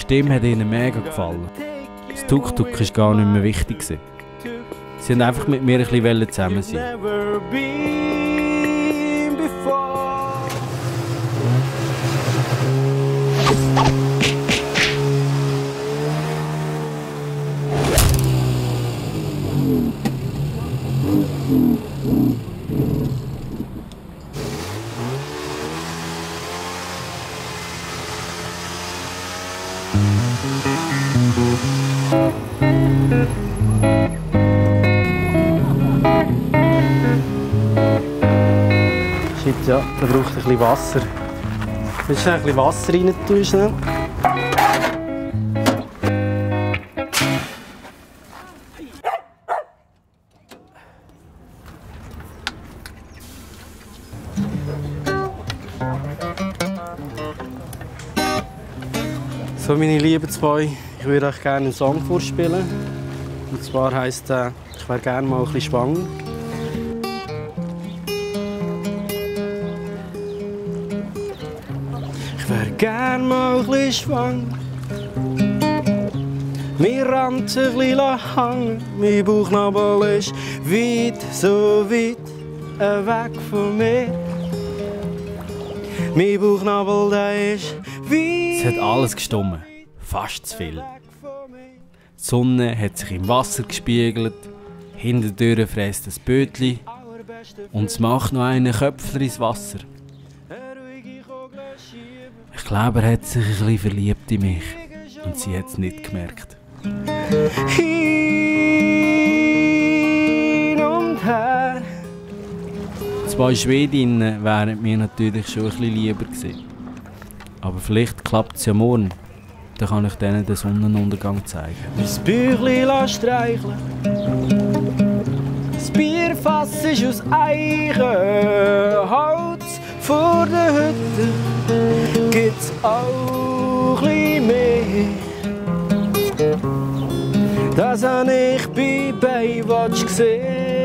Stimme hat ihnen mega gefallen. Das Tuk-Tuk war gar nicht mehr wichtig. Sie wollten einfach mit mir ein bisschen zusammen sein. Shit, ja, da braucht ein bisschen Wasser. Willst du ein bisschen Wasser rein tun? Schnell? So, meine lieben zwei, ich würde euch gerne einen Song vorspielen. Und zwar heisst er, ich wäre gerne mal ein bisschen schwanger. Ich wäre gerne mal ein bisschen schwanger. Mir rannt ein bisschen hängen. Mein Bauchnabel ist weit, so weit weg von mir. Mein Bauchnabel, der ist weit. Es hat alles gestummen. Fast zu viel. Die Sonne hat sich im Wasser gespiegelt, hintendurch fräst ein Bötli und es macht noch einen Köpfler ins Wasser. Ich glaube, er hat sich ein bisschen verliebt in mich und sie hat es nicht gemerkt. Hin und her. Zwei Schwedinnen wären mir natürlich schon ein bisschen lieber gewesen. Aber vielleicht klappt es ja morgen. Dann kann ich denen den Sonnenuntergang zeigen. Das Büchlein streicheln. Das Bierfass ist aus Eichenholz. Vor der Hütte gibt's auch ein mehr. Das habe ich bei Baywatch gesehen.